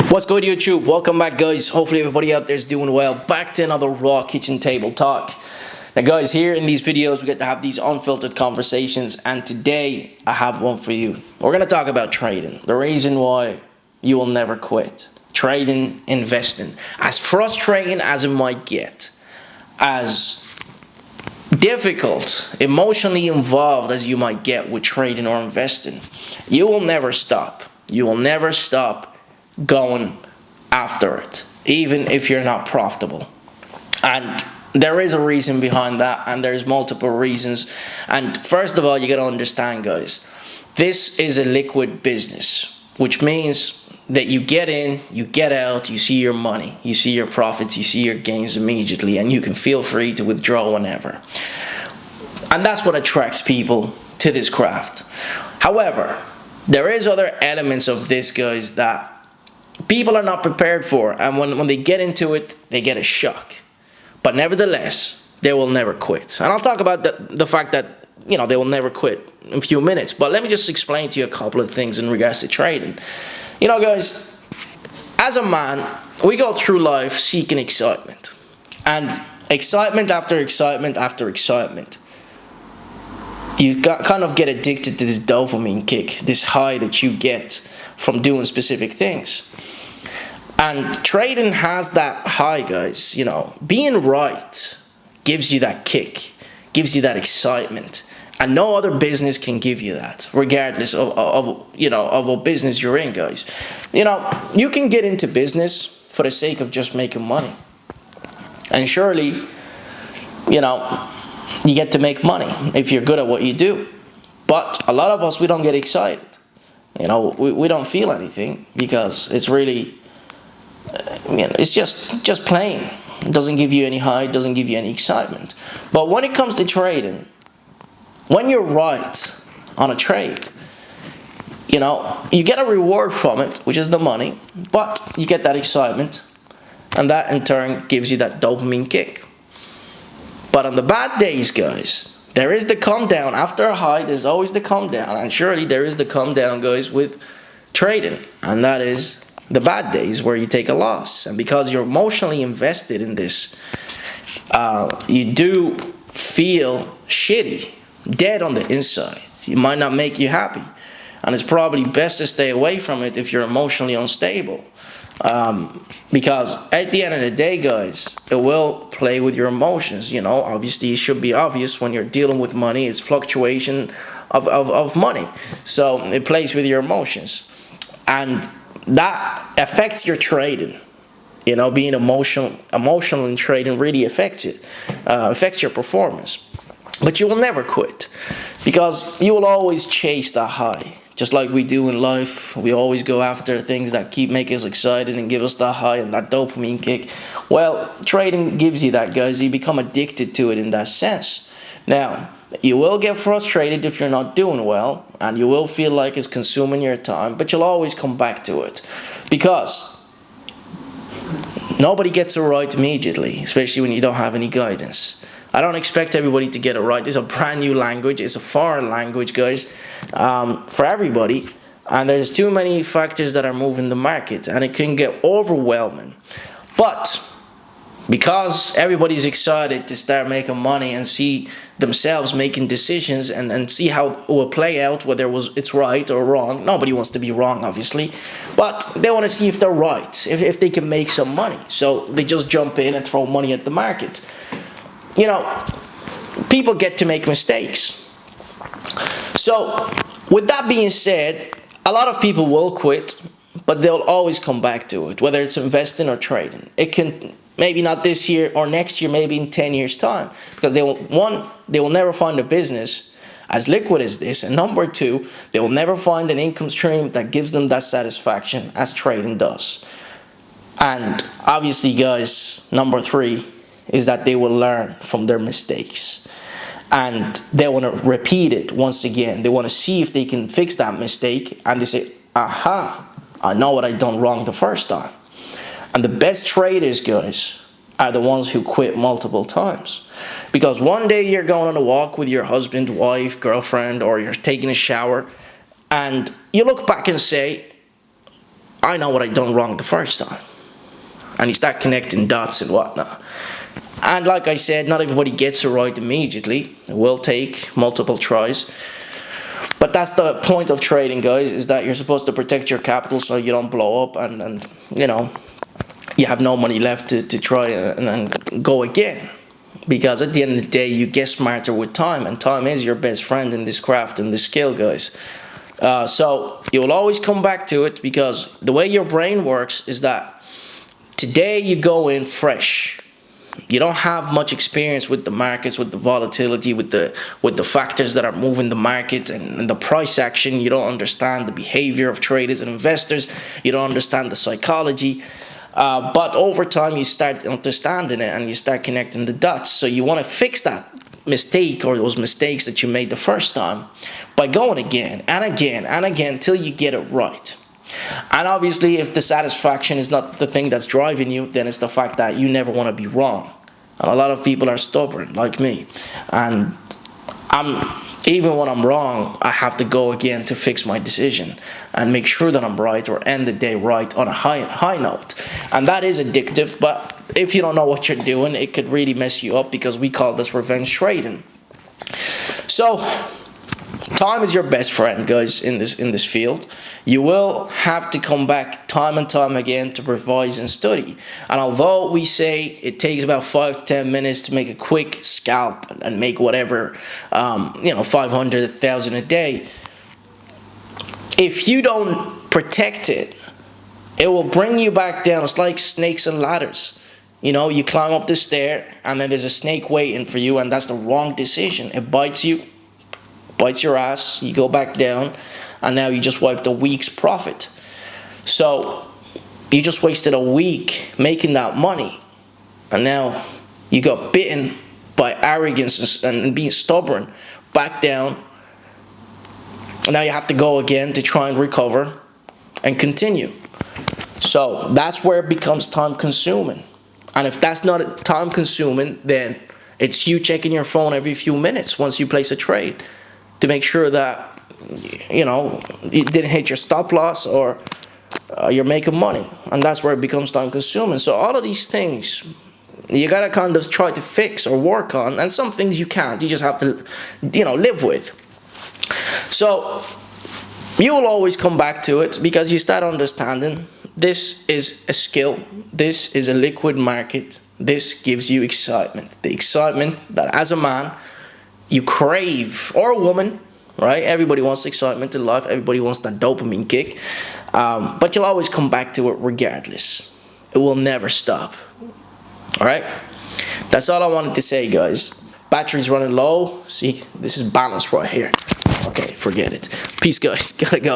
What's good, YouTube? Welcome back, guys. Hopefully everybody out there is doing well. Back to another raw kitchen table talk. Now guys, here in these videos we get to have these unfiltered conversations, and today I have one for you. We're going to talk about trading, the reason why you will never quit. Trading, investing. As frustrating as it might get, as difficult, emotionally involved as you might get with trading or investing, you will never stop. You will never stop going after it, even if you're not profitable. And there is a reason behind that, and there's multiple reasons. And first of all, you got to understand, guys, this is a liquid business, which means that you get in, you get out, you see your money, you see your profits, you see your gains immediately, and you can feel free to withdraw whenever. And that's what attracts people to this craft. However, there is other elements of this, guys, that people are not prepared for, and when they get into it, they get a shock. But nevertheless, they will never quit. And I'll talk about the fact that, you know, they will never quit in a few minutes. But let me just explain to you a couple of things in regards to trading. You know, guys, as a man, we go through life seeking excitement. And excitement after excitement after excitement. You kind of get addicted to this dopamine kick, this high that you get from doing specific things. And trading has that high, guys. You know, being right gives you that kick, gives you that excitement, and no other business can give you that, regardless of what business you're in, guys. You know, you can get into business for the sake of just making money, and surely, you know, you get to make money if you're good at what you do. But a lot of us, we don't get excited. You know, we don't feel anything because it's really, you know, it's just plain. It doesn't give you any high, it doesn't give you any excitement. But when it comes to trading, when you're right on a trade, you know, you get a reward from it, which is the money, but you get that excitement, and that in turn gives you that dopamine kick. But on the bad days, guys, there is the come down. After a high, there's always the come down. And surely there is the come down, guys, with trading. And that is the bad days where you take a loss. And because you're emotionally invested in this, you do feel shitty, dead on the inside. It might not make you happy. And it's probably best to stay away from it if you're emotionally unstable. Because at the end of the day, guys, it will play with your emotions. You know, obviously it should be obvious when you're dealing with money. It's fluctuation of money, so it plays with your emotions, and that affects your trading. You know, being emotional in trading really affects it, affects your performance. But you will never quit, because you will always chase that high. Just like we do in life, we always go after things that make us excited and give us that high and that dopamine kick. Well, trading gives you that, guys. You become addicted to it in that sense. Now, you will get frustrated if you're not doing well, and you will feel like it's consuming your time, but you'll always come back to it, because nobody gets it right immediately, especially when you don't have any guidance. I don't expect everybody to get it right. It's a brand new language. It's a foreign language, guys, for everybody. And there's too many factors that are moving the market, and it can get overwhelming. But because everybody's excited to start making money and see themselves making decisions and see how it will play out, whether it's right or wrong. Nobody wants to be wrong, obviously. But they want to see if they're right, if they can make some money. So they just jump in and throw money at the market. You know, people get to make mistakes. So, with that being said, a lot of people will quit, but they'll always come back to it, whether it's investing or trading. It can, maybe not this year or next year, maybe in 10 years' time, because they will never find a business as liquid as this, and number two, they will never find an income stream that gives them that satisfaction as trading does. And obviously, guys, number three is that they will learn from their mistakes, and they want to repeat it once again. They want to see if they can fix that mistake, and they say, aha, I know what I done wrong the first time. And the best traders, guys, are the ones who quit multiple times, because one day you're going on a walk with your husband, wife, girlfriend, or you're taking a shower, and you look back and say, I know what I done wrong the first time. And you start connecting dots and whatnot. And like I said, not everybody gets it right immediately. It will take multiple tries. But that's the point of trading, guys, is that you're supposed to protect your capital so you don't blow up and you know, you have no money left to try and go again. Because at the end of the day, you get smarter with time, and time is your best friend in this craft and this skill, guys. So you will always come back to it, because the way your brain works is that today you go in fresh. You don't have much experience with the markets, with the volatility, with the factors that are moving the market and the price action. You don't understand the behavior of traders and investors. You don't understand the psychology. But over time, you start understanding it and you start connecting the dots. So you want to fix that mistake or those mistakes that you made the first time by going again and again and again till you get it right. And obviously, if the satisfaction is not the thing that's driving you, then it's the fact that you never want to be wrong. And a lot of people are stubborn, like me. And even when I'm wrong, I have to go again to fix my decision and make sure that I'm right, or end the day right on a high note. And that is addictive, but if you don't know what you're doing, it could really mess you up, because we call this revenge trading. So time is your best friend, guys, in this field. You will have to come back time and time again to revise and study. And although we say it takes about 5 to 10 minutes to make a quick scalp and make whatever, 500, 1,000 a day, if you don't protect it, it will bring you back down. It's like snakes and ladders. You know, you climb up the stair and then there's a snake waiting for you, and that's the wrong decision. It bites you, bites your ass, you go back down, and now you just wiped a week's profit. So you just wasted a week making that money, and now you got bitten by arrogance and being stubborn, back down, and now you have to go again to try and recover and continue. So that's where it becomes time consuming. And if that's not time consuming, then it's you checking your phone every few minutes once you place a trade to make sure that, you didn't hit your stop loss, or you're making money. And that's where it becomes time consuming. So all of these things, you gotta kind of try to fix or work on, and some things you can't. You just have to, live with. So you will always come back to it, because you start understanding this is a skill. This is a liquid market. This gives you excitement. The excitement that as a man you crave, or a woman, right? Everybody wants excitement in life. Everybody wants that dopamine kick. But you'll always come back to it regardless. It will never stop. All right? That's all I wanted to say, guys. Battery's running low. See, this is balance right here. Okay, forget it. Peace, guys. Gotta go.